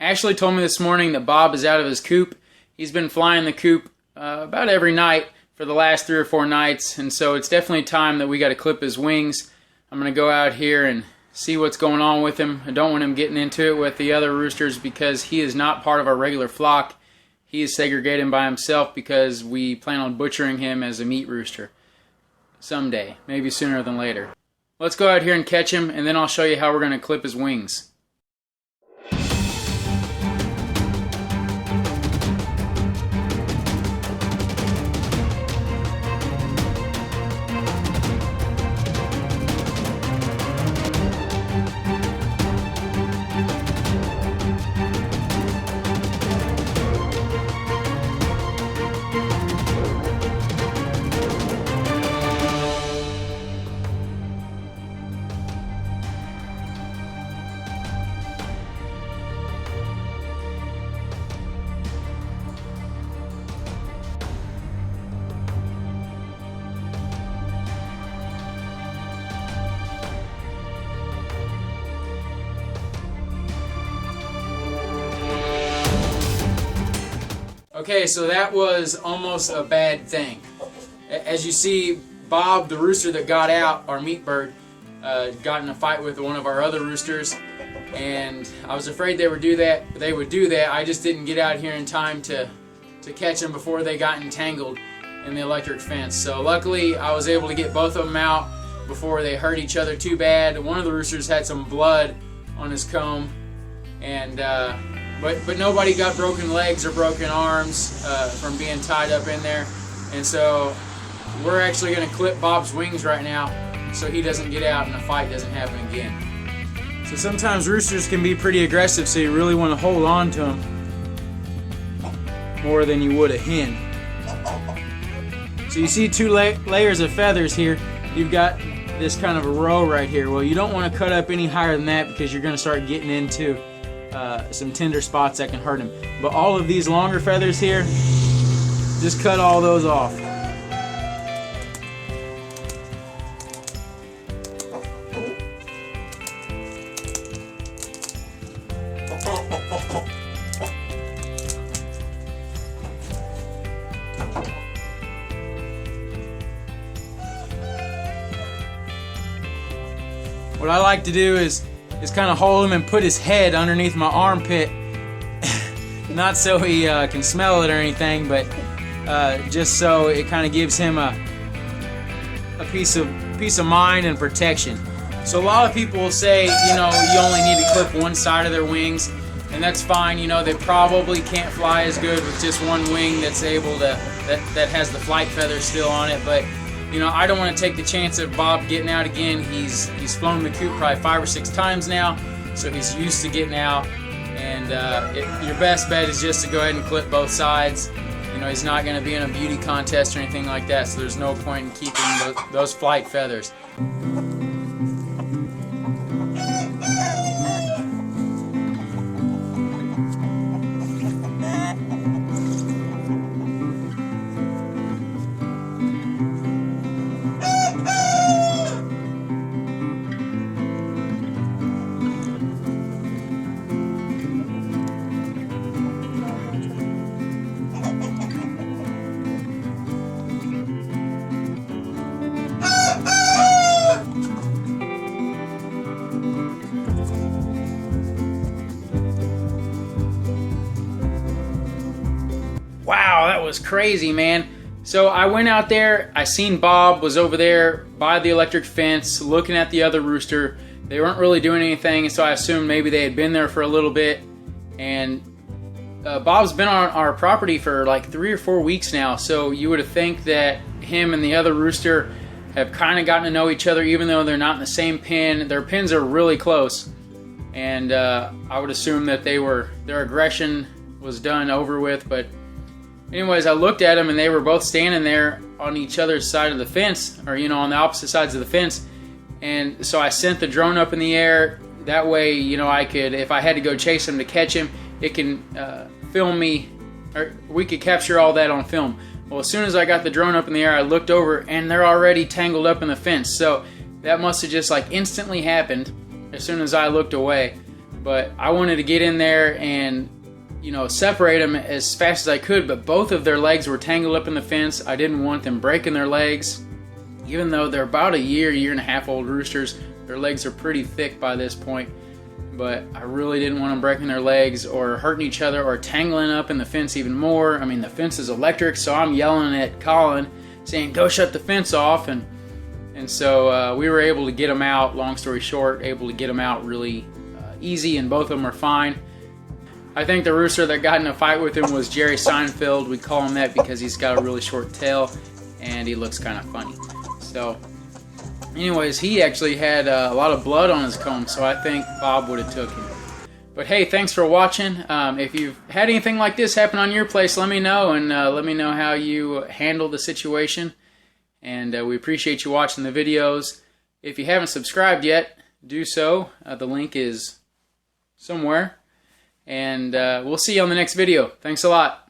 Ashley told me this morning that Bob is out of his coop. He's been flying the coop about every night for the last 3 or 4 nights, and so it's definitely time that we got to clip his wings. I'm going to go out here and see what's going on with him. I don't want him getting into it with the other roosters because he is not part of our regular flock. He is segregated by himself because we plan on butchering him as a meat rooster someday, maybe sooner than later. Let's go out here and catch him, and then I'll show you how we're going to clip his wings. Okay, so that was almost a bad thing. As you see, Bob, the rooster that got out, our meat bird, got in a fight with one of our other roosters, and I was afraid they would do that. I just didn't get out here in time to catch them before they got entangled in the electric fence. So luckily, I was able to get both of them out before they hurt each other too bad. One of the roosters had some blood on his comb, and But nobody got broken legs or broken arms from being tied up in there. And so we're actually going to clip Bob's wings right now so he doesn't get out and the fight doesn't happen again. So sometimes roosters can be pretty aggressive, so you really want to hold on to them more than you would a hen. So you see 2 layers of feathers here. You've got this kind of a row right here. Well, you don't want to cut up any higher than that because you're going to start getting into some tender spots that can hurt him. But all of these longer feathers here, just cut all those off. What I like to do is kind of hold him and put his head underneath my armpit. Not so he can smell it or anything, but just so it kind of gives him a peace of mind and protection. So a lot of people will say, you know, you only need to clip one side of their wings, and that's fine. You know, they probably can't fly as good with just one wing that's able to that has the flight feather still on it, but you know, I don't want to take the chance of Bob getting out again. He's flown the coop probably 5 or 6 times now, so he's used to getting out. And your best bet is just to go ahead and clip both sides. You know, he's not going to be in a beauty contest or anything like that, so there's no point in keeping those flight feathers. Wow, that was crazy, man. So I went out there, I seen Bob was over there by the electric fence looking at the other rooster. They weren't really doing anything, so I assumed maybe they had been there for a little bit. And Bob's been on our property for like 3 or 4 weeks now, so you would think that him and the other rooster have kind of gotten to know each other, even though they're not in the same pen. Their pens are really close, and I would assume that their aggression was done over with. But anyways, I looked at them and they were both standing there on each other's side of the fence, or you know, on the opposite sides of the fence. And so I sent the drone up in the air. That way, you know, I could, if I had to go chase him to catch him, it can film me, or we could capture all that on film. Well, as soon as I got the drone up in the air, I looked over and they're already tangled up in the fence. So that must have just like instantly happened as soon as I looked away. but I wanted to get in there and, you know, separate them as fast as I could, but both of their legs were tangled up in the fence. I didn't want them breaking their legs. Even though they're about a year and a half old roosters, their legs are pretty thick by this point. But I really didn't want them breaking their legs or hurting each other or tangling up in the fence even more. I mean, the fence is electric, so I'm yelling at Colin saying, go shut the fence off. And so we were able to get them out, long story short, able to get them out really easy, and both of them are fine. I think the rooster that got in a fight with him was Jerry Seinfeld. We call him that because he's got a really short tail and he looks kind of funny. So anyways, he actually had a lot of blood on his comb, so I think Bob would have took him. But hey, thanks for watching. If you've had anything like this happen on your place, let me know, and let me know how you handle the situation. And we appreciate you watching the videos. If you haven't subscribed yet, do so. The link is somewhere. And we'll see you on the next video. Thanks a lot.